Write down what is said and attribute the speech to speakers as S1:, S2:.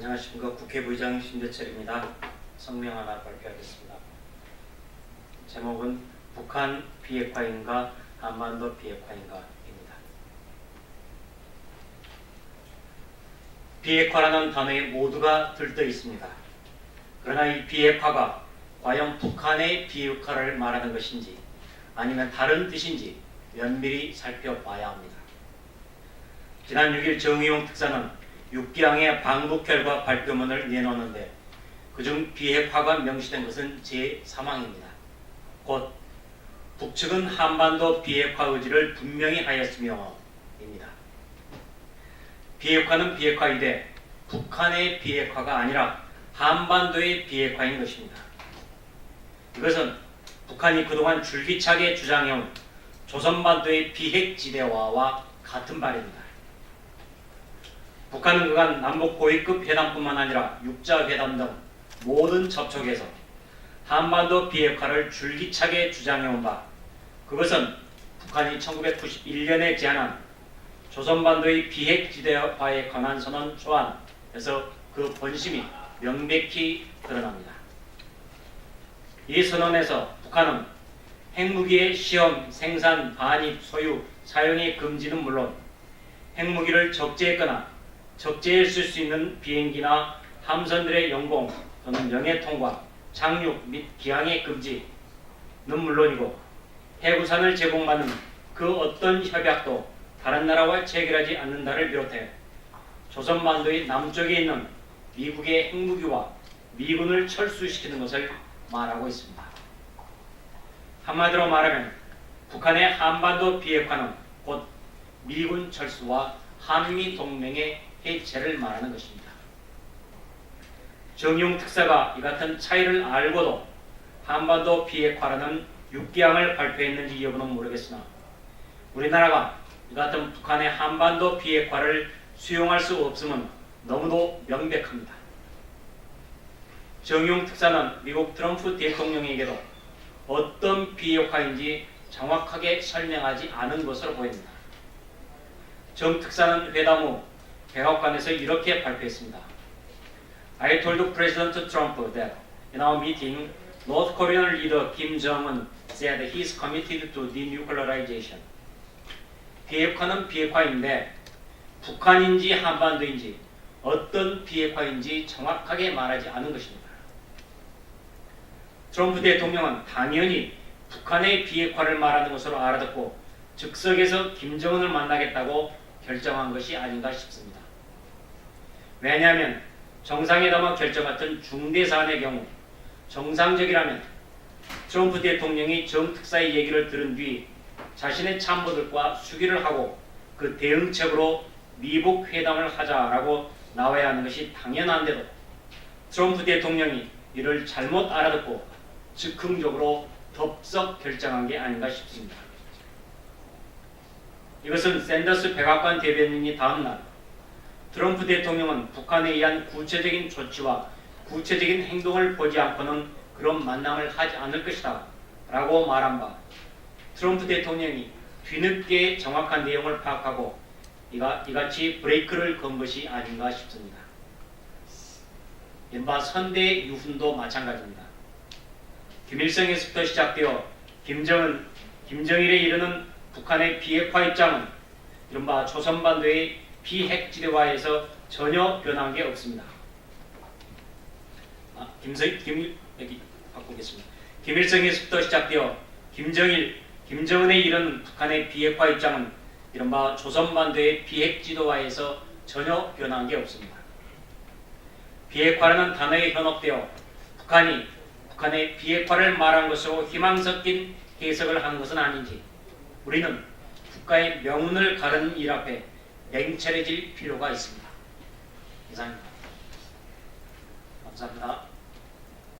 S1: 안녕하십니까. 국회부의장 신대철입니다. 성명 하나 발표하겠습니다. 제목은 북한 비핵화인가 한반도 비핵화인가입니다. 비핵화라는 단어에 모두가 들떠 있습니다. 그러나 이 비핵화가 과연 북한의 비핵화를 말하는 것인지 아니면 다른 뜻인지 면밀히 살펴봐야 합니다. 지난 6일 정의용 특사는 6기항의 방북 결과 발표문을 내놓았는데 그중 비핵화가 명시된 것은 제3항입니다. 곧 북측은 한반도 비핵화 의지를 분명히 하였으며 입니다. 비핵화는 비핵화이되 북한의 비핵화가 아니라 한반도의 비핵화인 것입니다. 이것은 북한이 그동안 줄기차게 주장해온 조선반도의 비핵지대화와 같은 말입니다. 북한은 그간 남북 고위급 회담뿐만 아니라 육자회담 등 모든 접촉에서 한반도 비핵화를 줄기차게 주장해온 바, 그것은 북한이 1991년에 제안한 조선반도의 비핵지대화에 관한 선언 초안에서 그 본심이 명백히 드러납니다. 이 선언에서 북한은 핵무기의 시험, 생산, 반입, 소유, 사용의 금지는 물론 핵무기를 적재했거나 적재했을 수 있는 비행기나 함선들의 영공 또는 영해 통과, 착륙 및 기항의 금지는 물론이고 해구산을 제공받는 그 어떤 협약도 다른 나라와 체결하지 않는다를 비롯해 조선반도의 남쪽에 있는 미국의 핵무기와 미군을 철수시키는 것을 말하고 있습니다. 한마디로 말하면 북한의 한반도 비핵화는 곧 미군 철수와 한미 동맹의 해체를 말하는 것입니다. 정의용 특사가 이 같은 차이를 알고도 한반도 비핵화라는 6기항을 발표했는지 여부는 모르겠으나 우리나라가 이 같은 북한의 한반도 비핵화를 수용할 수 없음은 너무도 명백합니다. 정의용 특사는 미국 트럼프 대통령에게도 어떤 비핵화인지 정확하게 설명하지 않은 것으로 보입니다. 정 특사는 회담 후 백악관에서 이렇게 발표했습니다. I told President Trump that in our meeting, North Korean leader Kim Jong-un said he is committed to denuclearization. 비핵화는 비핵화인데 북한인지 한반도인지 어떤 비핵화인지 정확하게 말하지 않은 것입니다. 트럼프 대통령은 당연히 북한의 비핵화를 말하는 것으로 알아듣고 즉석에서 김정은을 만나겠다고 결정한 것이 아닌가 싶습니다. 왜냐하면 정상회담과 결정 같은 중대 사안의 경우 정상적이라면 트럼프 대통령이 정 특사의 얘기를 들은 뒤 자신의 참모들과 수기를 하고 그 대응책으로 미북 회담을 하자라고 나와야 하는 것이 당연한데도 트럼프 대통령이 이를 잘못 알아듣고 즉흥적으로 덥석 결정한 게 아닌가 싶습니다. 이것은 샌더스 백악관 대변인이 다음날 트럼프 대통령은 북한에 의한 구체적인 조치와 구체적인 행동을 보지 않고는 그런 만남을 하지 않을 것이다 라고 말한 바 트럼프 대통령이 뒤늦게 정확한 내용을 파악하고 이같이 브레이크를 건 것이 아닌가 싶습니다. 이른바 선대 유훈도 마찬가지입니다. 김일성에서부터 시작되어 김정일에 이르는 북한의 비핵화 입장은 이른바 조선반도의 비핵지대화에서 전혀 변한 게 없습니다. 여기 바꾸겠습니다. 김일성에서부터 시작되어 김정은에 이르는 북한의 비핵화 입장은 이른바 조선반도의 비핵지대화에서 전혀 변한 게 없습니다. 비핵화라는 단어에 현혹되어 북한의 비핵화를 말한 것으로 희망 섞인 해석을 한 것은 아닌지 우리는 국가의 명운을 가르는 일 앞에 냉철해질 필요가 있습니다. 이상입니다. 감사합니다.